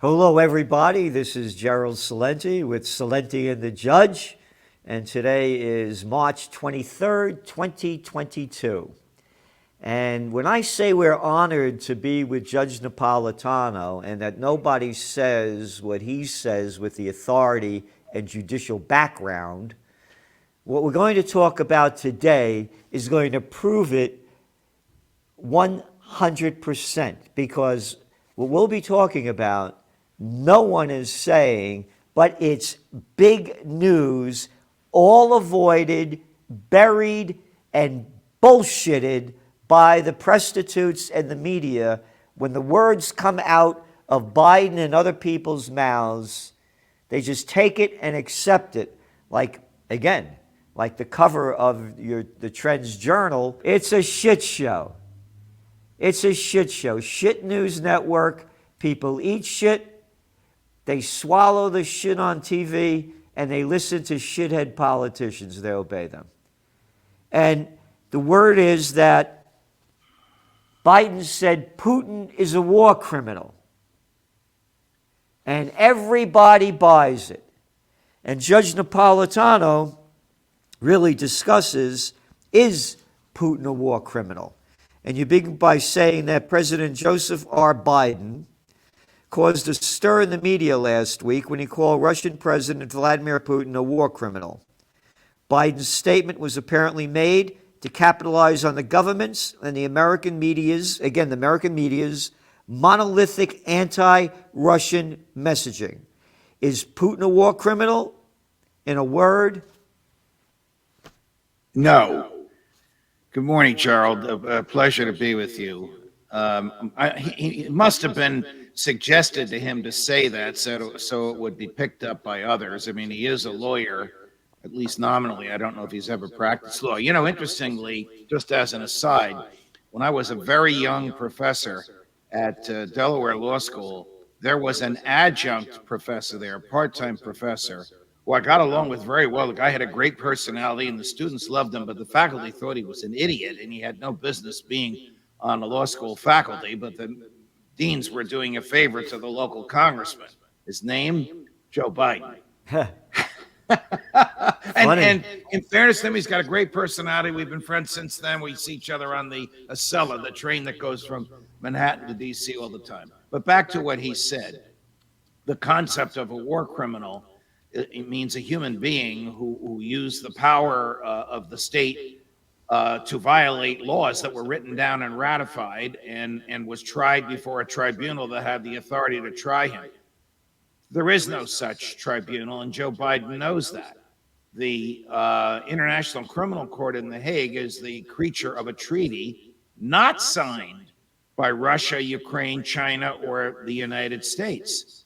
Hello, everybody. This is Gerald Celente with Celente and the Judge, and today is March 23rd, 2022. And when I say we're honored to be with Judge Napolitano and that nobody says what he says with the authority and judicial background, what we're going to talk about today is going to prove it 100%, because what we'll be talking about, no one is saying, but it's big news, all avoided, buried, and bullshitted by the prostitutes and the media. When the words come out of Biden and other people's mouths, they just take it and accept it. Like, again, like the cover of the Trends Journal, it's a shit show. It's a shit show. Shit News Network. People eat shit. They swallow the shit on TV, and they listen to shithead politicians. They obey them. And the word is that Biden said Putin is a war criminal. And everybody buys it. And Judge Napolitano really discusses, is Putin a war criminal? And you begin by saying that President Joseph R. Biden caused a stir in the media last week when he called Russian President Vladimir Putin a war criminal. Biden's statement was apparently made to capitalize on the government's and the American media's, again, the American media's monolithic anti-Russian messaging. Is Putin a war criminal? In a word? No. Good morning, Gerald. A pleasure to be with you. It must have been suggested to him to say that so it would be picked up by others. I mean, he is a lawyer, at least nominally. I don't know if he's ever practiced law. You know, interestingly, just as an aside, when I was a very young professor at Delaware Law School, there was an adjunct professor there, a part-time professor, who I got along with very well. The guy had a great personality, and the students loved him, but the faculty thought he was an idiot, and he had no business being on the law school faculty, but the deans were doing a favor to the local congressman. His name, Joe Biden. and in fairness to him, he's got a great personality. We've been friends since then. We see each other on the Acela, the train that goes from Manhattan to D.C. all the time. But back to what he said. The concept of a war criminal, it means a human being who used the power of the state to violate laws that were written down and ratified and was tried before a tribunal that had the authority to try him. There is no such tribunal, and Joe Biden knows that. The International Criminal Court in The Hague is the creature of a treaty not signed by Russia, Ukraine, China, or the United States.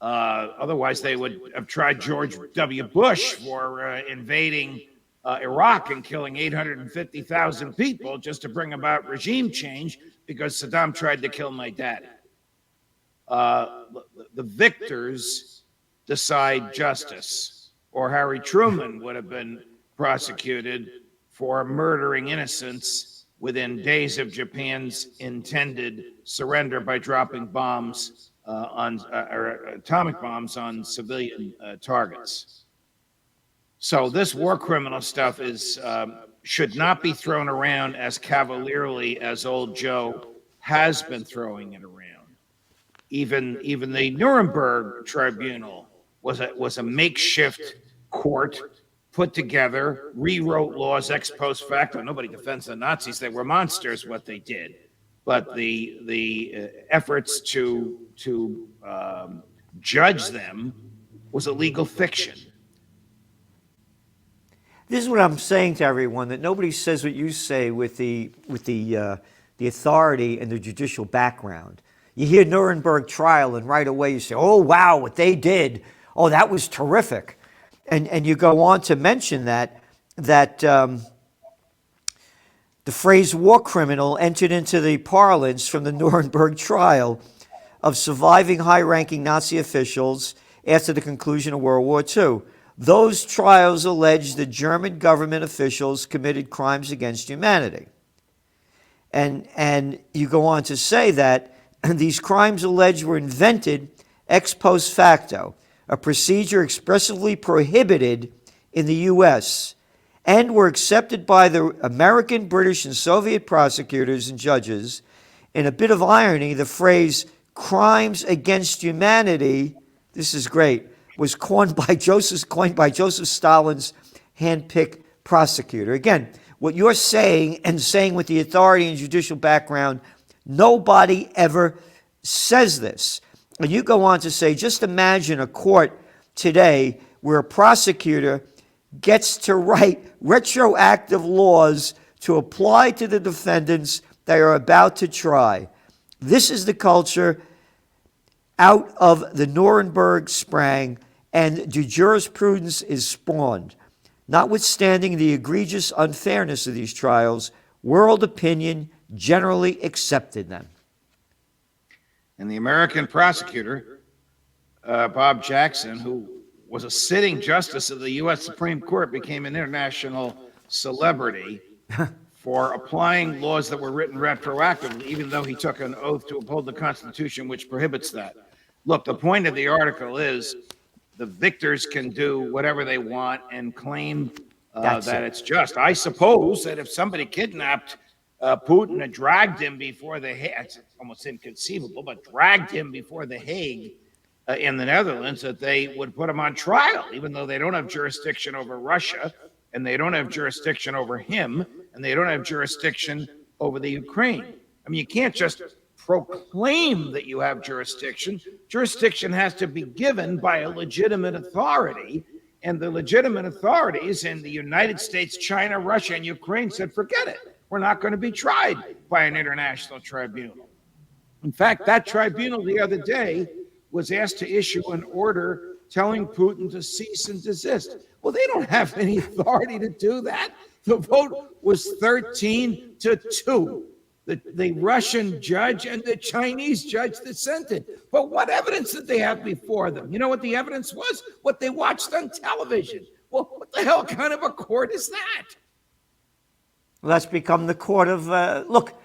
Otherwise, they would have tried George W. Bush for invading Iraq and killing 850,000 people just to bring about regime change because Saddam tried to kill my daddy. The victors decide justice, or Harry Truman would have been prosecuted for murdering innocents within days of Japan's intended surrender by dropping bombs or atomic bombs on civilian targets. So this war criminal stuff should not be thrown around as cavalierly as old Joe has been throwing it around. Even the Nuremberg Tribunal was a makeshift court put together, rewrote laws ex post facto. Nobody defends the Nazis; they were monsters what they did. But the efforts to judge them was a legal fiction. This is what I'm saying to everyone, that nobody says what you say with the authority and the judicial background. You hear Nuremberg Trial, and right away you say, oh, wow, what they did. Oh, that was terrific. And you go on to mention that the phrase war criminal entered into the parlance from the Nuremberg Trial of surviving high-ranking Nazi officials after the conclusion of World War II. Those trials alleged that German government officials committed crimes against humanity. And you go on to say that these crimes alleged were invented ex post facto, a procedure expressly prohibited in the U.S., and were accepted by the American, British, and Soviet prosecutors and judges. In a bit of irony, the phrase crimes against humanity, this is great, was coined by Joseph Stalin's handpicked prosecutor. Again, what you're saying, and saying with the authority and judicial background, nobody ever says this. And you go on to say, just imagine a court today where a prosecutor gets to write retroactive laws to apply to the defendants they are about to try. This is the culture out of the Nuremberg sprang, and the jurisprudence is spawned. Notwithstanding the egregious unfairness of these trials, world opinion generally accepted them. And the American prosecutor, Bob Jackson, who was a sitting justice of the U.S. Supreme Court, became an international celebrity for applying laws that were written retroactively, even though he took an oath to uphold the Constitution, which prohibits that. Look, the point of the article is the victors can do whatever they want and claim that it's just. I suppose that if somebody kidnapped Putin and dragged him before the Hague, it's almost inconceivable, but dragged him before the Hague in the Netherlands, that they would put him on trial, even though they don't have jurisdiction over Russia, and they don't have jurisdiction over him, and they don't have jurisdiction over the Ukraine. I mean, you can't just proclaim that you have jurisdiction. Jurisdiction has to be given by a legitimate authority, and the legitimate authorities in the United States, China, Russia, and Ukraine said, forget it. We're not going to be tried by an international tribunal. In fact, that tribunal the other day was asked to issue an order telling Putin to cease and desist. Well, they don't have any authority to do that. The vote was 13-2. The Russian judge and the Chinese judge dissented. But what evidence did they have before them? You know what the evidence was? What they watched on television. Well, what the hell kind of a court is that? Well, that's become the court of, look,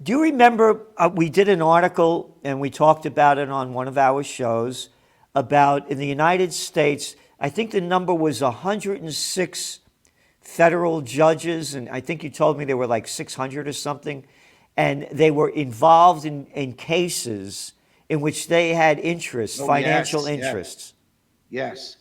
do you remember we did an article and we talked about it on one of our shows about in the United States, I think the number was 106 federal judges, and I think you told me there were like 600 or something, and they were involved in cases in which they had interests, financial interests. Yes,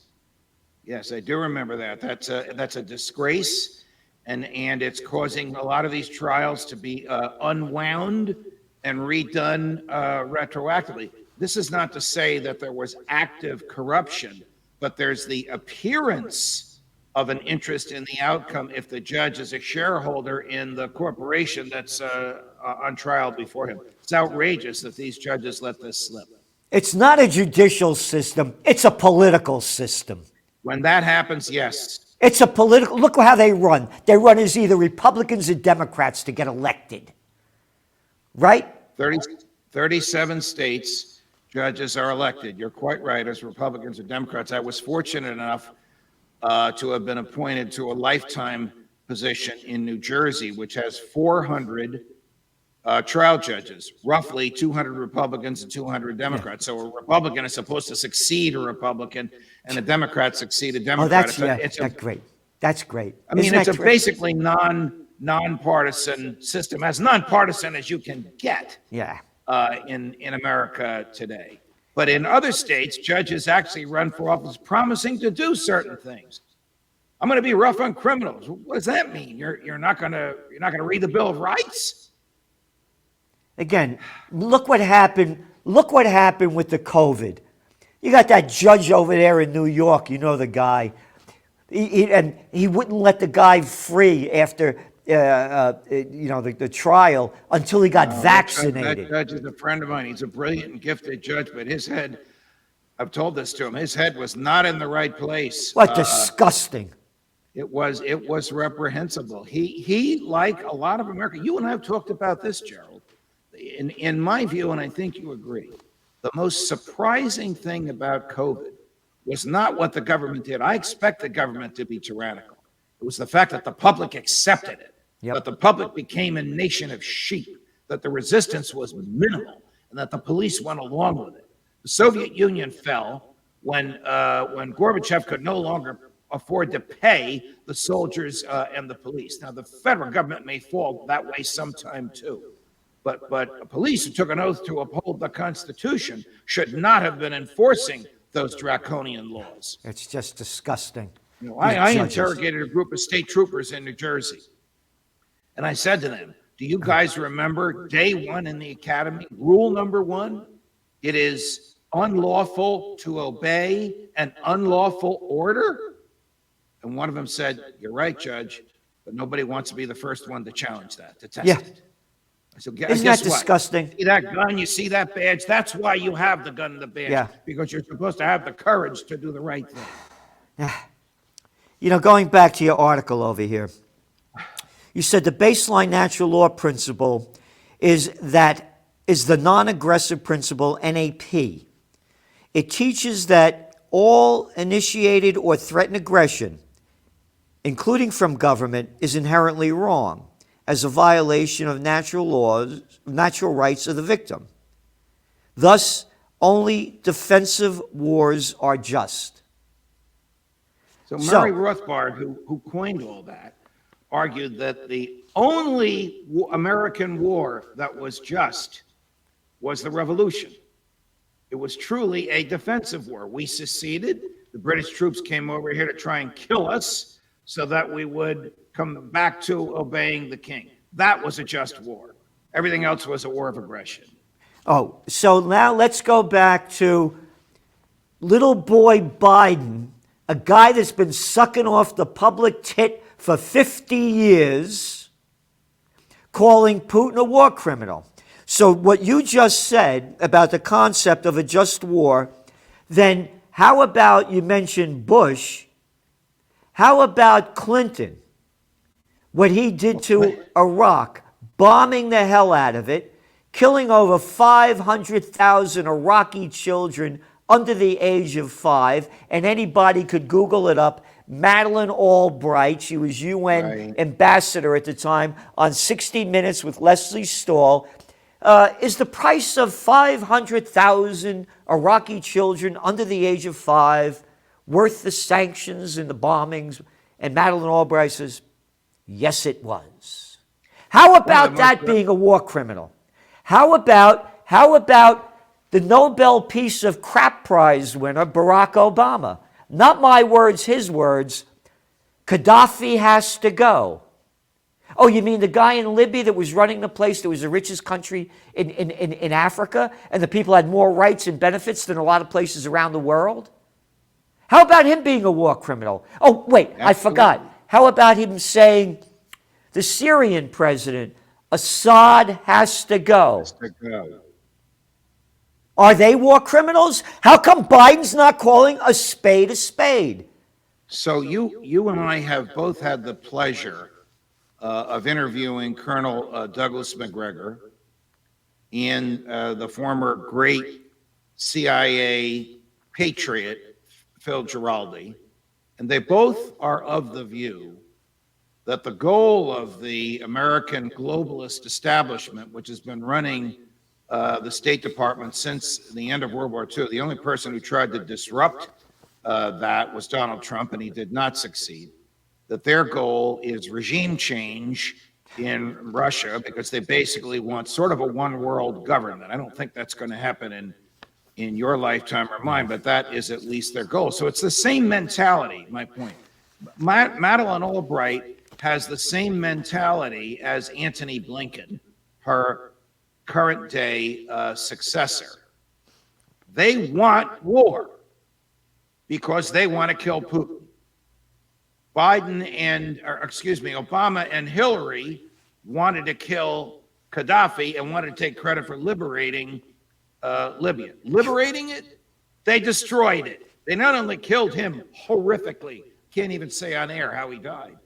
I do remember that. That's a disgrace. And it's causing a lot of these trials to be unwound and redone retroactively. This is not to say that there was active corruption, but there's the appearance of an interest in the outcome if the judge is a shareholder in the corporation that's on trial before him. It's outrageous that these judges let this slip. It's not a judicial system. It's a political system. When that happens, yes. It's a political, look how they run. They run as either Republicans or Democrats to get elected, right? 37 states, judges are elected. You're quite right, as Republicans or Democrats. I was fortunate enough to have been appointed to a lifetime position in New Jersey, which has 400 trial judges, roughly 200 Republicans and 200 Democrats. So a Republican is supposed to succeed a Republican, and a Democrat succeed a Democrat. Oh, that's great. That's great. I mean, it's a basically nonpartisan system, as nonpartisan as you can get. Yeah. In America today. But in other states, judges actually run for office promising to do certain things. I'm going to be rough on criminals. What does that mean? You're not going to read the Bill of Rights? Again, look what happened. Look what happened with the COVID. You got that judge over there in New York. You know the guy, and he wouldn't let the guy free after the trial until he got vaccinated. That judge is a friend of mine. He's a brilliant and gifted judge, but his head, I've told this to him, his head was not in the right place. What disgusting. It was reprehensible. He, like a lot of America, you and I have talked about this, Gerald. In my view, and I think you agree, the most surprising thing about COVID was not what the government did. I expect the government to be tyrannical. It was the fact that the public accepted it, that the public became a nation of sheep, that the resistance was minimal, and that the police went along with it. The Soviet Union fell when Gorbachev could no longer afford to pay the soldiers and the police. Now, the federal government may fall that way sometime too. But police who took an oath to uphold the Constitution should not have been enforcing those draconian laws. It's just disgusting. You know, These I judges. interrogated a group of state troopers in New Jersey, and I said to them, do you guys remember day one in the academy? Rule number one, it is unlawful to obey an unlawful order. And one of them said, you're right, Judge, but nobody wants to be the first one to challenge that, to test it. So Isn't that disgusting? See that gun? You see that badge? That's why you have the gun and the badge. Yeah. Because you're supposed to have the courage to do the right thing. You know, going back to your article over here, you said the baseline natural law principle is the non-aggressive principle, NAP. It teaches that all initiated or threatened aggression, including from government, is inherently wrong, as a violation of natural laws, natural rights of the victim. Thus, only defensive wars are just. So Murray Rothbard, who coined all that, argued that the only American war that was just was the Revolution. It was truly a defensive war. We seceded. The British troops came over here to try and kill us so that we would come back to obeying the king. That was a just war. Everything else was a war of aggression. Oh, so now let's go back to little boy Biden, a guy that's been sucking off the public tit for 50 years, calling Putin a war criminal. So what you just said about the concept of a just war, then how about, you mentioned Bush, how about Clinton? What he did to Iraq, bombing the hell out of it, killing over 500,000 Iraqi children under the age of 5, and anybody could Google it up. Madeleine Albright, she was UN ambassador at the time, on 60 Minutes with Leslie Stahl. Is the price of 500,000 Iraqi children under the age of 5 worth the sanctions and the bombings? And Madeleine Albright says, yes, it was. How about that being a war criminal? How about the Nobel Peace of Crap Prize winner, Barack Obama? Not my words, his words. Gaddafi has to go. Oh, you mean the guy in Libya that was running the place that was the richest country in Africa, and the people had more rights and benefits than a lot of places around the world? How about him being a war criminal? Oh, wait, absolutely. I forgot. How about him saying the Syrian president, Assad has to go? Has to go. Are they war criminals? How come Biden's not calling a spade a spade? So you and I have both had the pleasure of interviewing Colonel Douglas McGregor and the former great CIA patriot, Phil Giraldi, and they both are of the view that the goal of the American globalist establishment, which has been running the State Department since the end of World War II, the only person who tried to disrupt that was Donald Trump, and he did not succeed, that their goal is regime change in Russia because they basically want sort of a one world government. I don't think that's going to happen in your lifetime or mine, but that is at least their goal. So it's the same mentality, my point. Madeleine Albright has the same mentality as Antony Blinken, her current day successor. They want war because they want to kill Putin. Obama and Hillary wanted to kill Gaddafi and wanted to take credit for liberating Libya. Liberating it? They destroyed it. They not only killed him horrifically, can't even say on air how he died,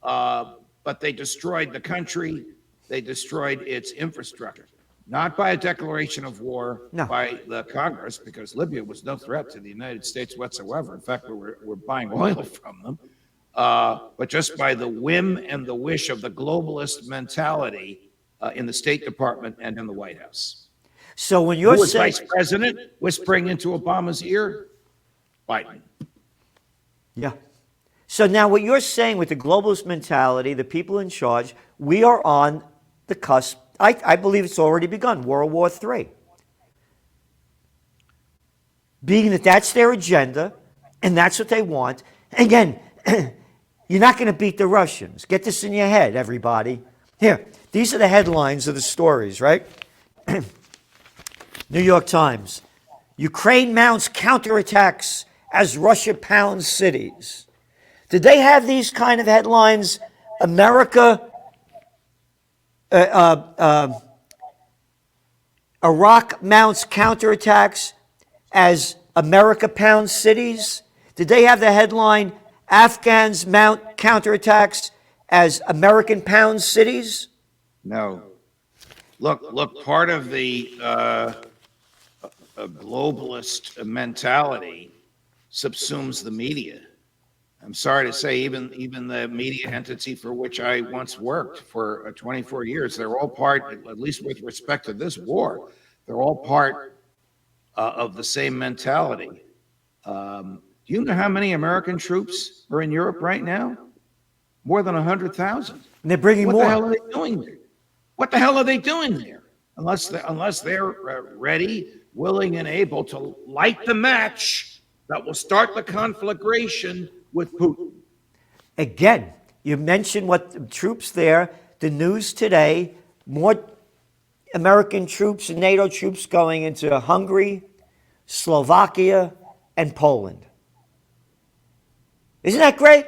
but they destroyed the country. They destroyed its infrastructure. Not by a declaration of war by the Congress, because Libya was no threat to the United States whatsoever. In fact, we're buying oil from them. But just by the whim and the wish of the globalist mentality in the State Department and in the White House. So when Who you're was saying, vice president whispering into Obama's ear? Biden. yeah. So now what you're saying with the globalist mentality, the people in charge, we are on the cusp. I believe it's already begun, World War III. Being that that's their agenda and that's what they want. Again, you're not going to beat the Russians. Get this in your head, everybody. Here, these are the headlines of the stories, right? New York Times. Ukraine mounts counterattacks as Russia pounds cities. Did they have these kind of headlines? America, Iraq mounts counterattacks as America pounds cities? Did they have the headline, Afghans mount counterattacks as American pounds cities? No. Look. Part of the globalist mentality subsumes the media. I'm sorry to say, even the media entity for which I once worked for 24 years, they're all part, at least with respect to this war, they're all part of the same mentality. Do you know how many American troops are in Europe right now? More than 100,000. And they're bringing What more. the hell are they doing there? What the hell are they doing there? Unless they're ready, willing, and able to light the match that will start the conflagration with Putin. Again, you mentioned what the troops there, the news today, more American troops and NATO troops going into Hungary, Slovakia, and Poland. Isn't that great?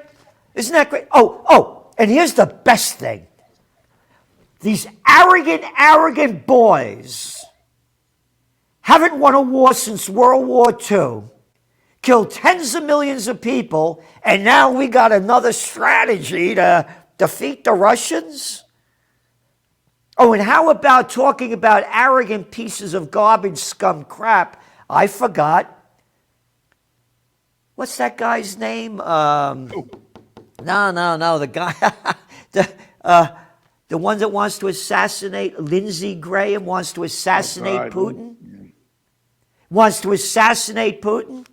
Isn't that great? Oh, and here's the best thing. These arrogant boys haven't won a war since World War II, killed tens of millions of people, and now we got another strategy to defeat the Russians? Oh, and how about talking about arrogant pieces of garbage, scum crap? I forgot. What's that guy's name? No. The guy, the one that wants to assassinate Lindsey Graham wants to assassinate Putin. Yeah. Wants to assassinate Putin.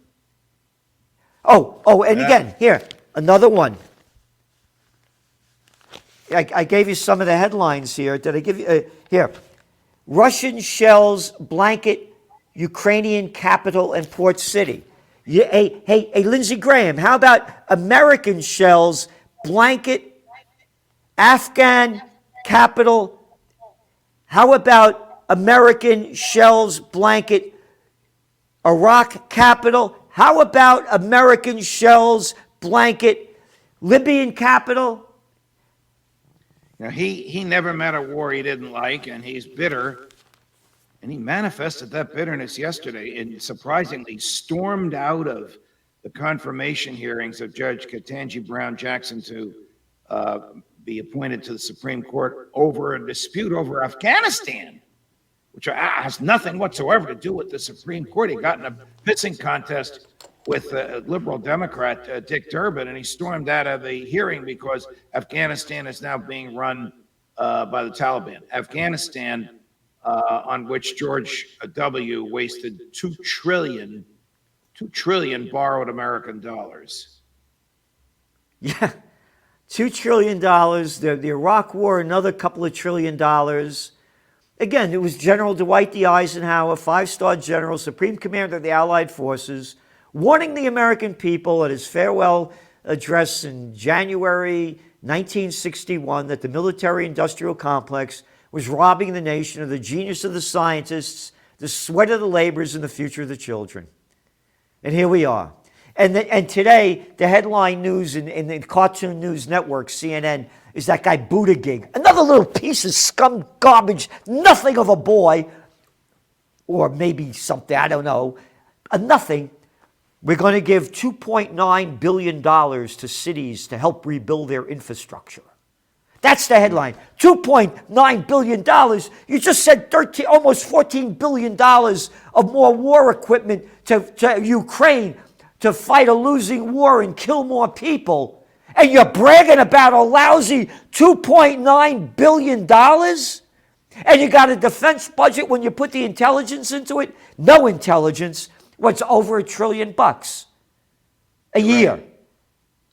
Oh, and again, here, another one. I gave you some of the headlines here. Did I give you? Here. Russian shells blanket Ukrainian capital and port city. Hey, Lindsey Graham, how about American shells blanket Afghan capital? How about American shells blanket Iraq capital? How about American shells blanket Libyan capital? Now, he never met a war he didn't like, and he's bitter. And he manifested that bitterness yesterday and surprisingly stormed out of the confirmation hearings of Judge Ketanji Brown Jackson to be appointed to the Supreme Court over a dispute over Afghanistan, which has nothing whatsoever to do with the Supreme Court. He got in a pissing contest with liberal Democrat Dick Durbin, and he stormed out of the hearing because Afghanistan is now being run by the Taliban. Afghanistan, on which George W. wasted $2 trillion borrowed American dollars. Yeah, $2 trillion. The Iraq War, another couple of $1 trillion. Again, it was General Dwight D. Eisenhower, 5-star general, Supreme Commander of the Allied Forces, warning the American people at his farewell address in January 1961 that the military-industrial complex was robbing the nation of the genius of the scientists, the sweat of the laborers, and the future of the children. And here we are. And today, the headline news in the Cartoon News Network, CNN, is that guy Buttigieg, another little piece of scum garbage, nothing of a boy, or maybe something, I don't know, a nothing. We're going to give $2.9 billion to cities to help rebuild their infrastructure. That's the headline. $2.9 billion. You just said almost $14 billion of more war equipment to Ukraine to fight a losing war and kill more people. And you're bragging about a lousy $2.9 billion? And you got a defense budget when you put the intelligence into it? No intelligence. What's over $1 trillion a year?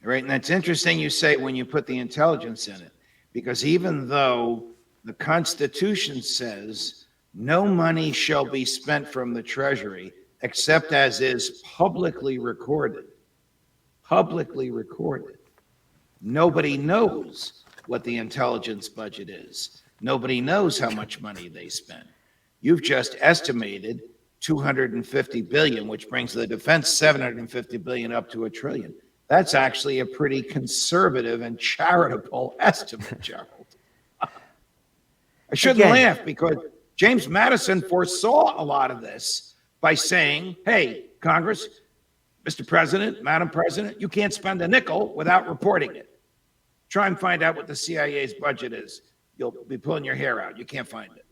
Right, and that's interesting you say when you put the intelligence in it, because even though the Constitution says no money shall be spent from the Treasury except as is publicly recorded, nobody knows what the intelligence budget is. Nobody knows how much money they spend. You've just estimated 250 billion, which brings the defense 750 billion up to $1 trillion. That's actually a pretty conservative and charitable estimate, Gerald. I shouldn't laugh because James Madison foresaw a lot of this by saying, hey, Congress, Mr. President, Madam President, you can't spend a nickel without reporting it. Try and find out what the CIA's budget is. You'll be pulling your hair out. You can't find it.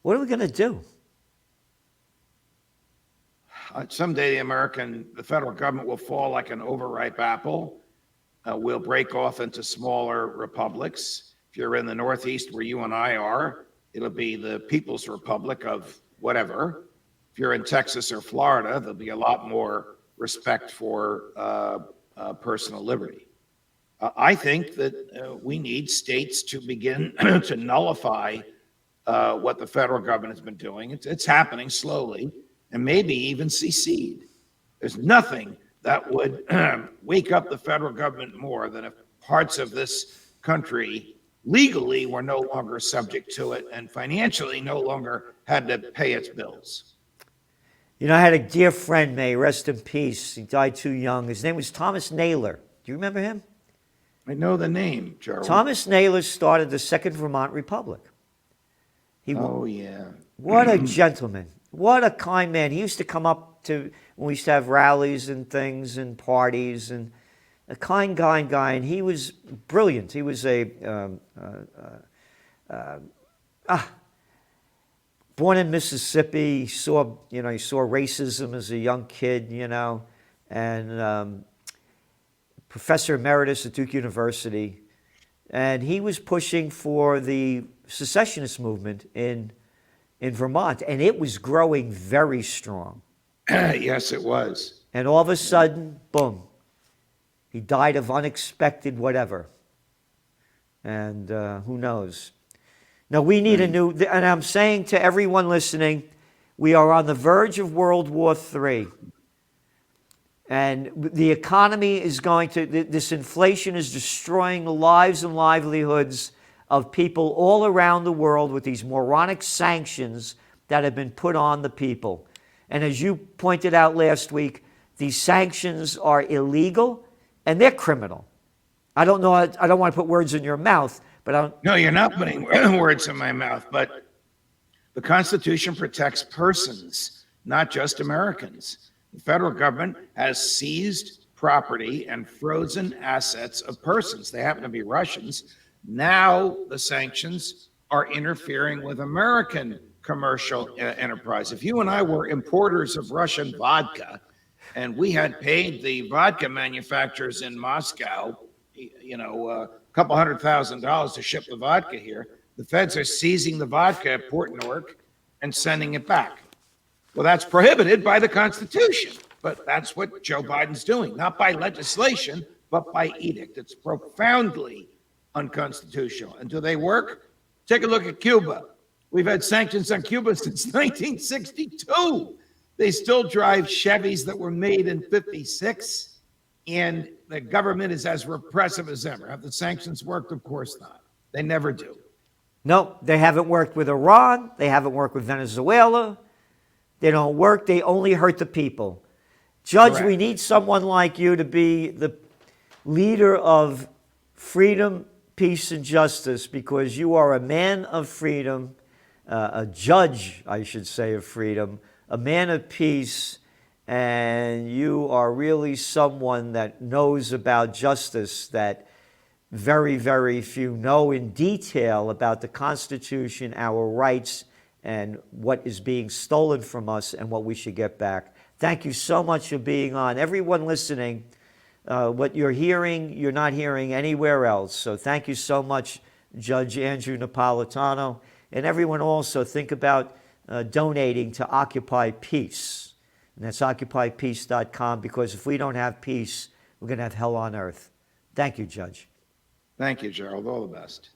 What are we going to do? Someday the federal government will fall like an overripe apple. We'll break off into smaller republics. If you're in the Northeast where you and I are, it'll be the People's Republic of whatever. If you're in Texas or Florida, there'll be a lot more respect for personal liberty. I think that we need states to begin to nullify what the federal government has been doing. It's happening slowly, and maybe even secede. There's nothing that would wake up the federal government more than if parts of this country legally were no longer subject to it and financially no longer had to pay its bills. You know, I had a dear friend, may he rest in peace. He died too young. His name was Thomas Naylor. Do you remember him? I know the name, Gerald. Thomas Naylor started the Second Vermont Republic. Oh, yeah. What a gentleman. What a kind man. He used to come up to, when we used to have rallies and things and parties, and a kind guy, and he was brilliant. He was born in Mississippi. He saw racism as a young kid, and professor emeritus at Duke University. And he was pushing for the secessionist movement in Vermont, and it was growing very strong. Yes, it was. And all of a sudden, boom, he died of unexpected whatever. And who knows? Now, we need a new, and I'm saying to everyone listening, we are on the verge of World War III. And the economy is this inflation is destroying the lives and livelihoods of people all around the world with these moronic sanctions that have been put on the people. And as you pointed out last week, these sanctions are illegal and they're criminal. I don't want to put words in your mouth, but No, you're not putting words in my mouth, but the Constitution protects persons, not just Americans. The federal government has seized property and frozen assets of persons. They happen to be Russians. Now the sanctions are interfering with American commercial enterprise. If you and I were importers of Russian vodka and we had paid the vodka manufacturers in Moscow, a couple $100,000 to ship the vodka here, the feds are seizing the vodka at Port Newark and sending it back. Well, that's prohibited by the Constitution, but that's what Joe Biden's doing, not by legislation, but by edict. It's profoundly unconstitutional. And do they work? Take a look at Cuba. We've had sanctions on Cuba since 1962. They still drive Chevys that were made in 56, and the government is as repressive as ever. Have the sanctions worked? Of course not. They never do. No, they haven't worked with Iran. They haven't worked with Venezuela. They don't work. They only hurt the people. Judge, correct. We need someone like you to be the leader of freedom, peace, and justice, because you are a man of freedom, a judge, I should say, of freedom, a man of peace, and you are really someone that knows about justice that very, very few know in detail about the Constitution, our rights, and what is being stolen from us and what we should get back. Thank you so much for being on. Everyone listening, what you're hearing, you're not hearing anywhere else. So thank you so much, Judge Andrew Napolitano. And everyone also think about donating to Occupy Peace. And that's occupypeace.com, because if we don't have peace, we're going to have hell on earth. Thank you, Judge. Thank you, Gerald. All the best.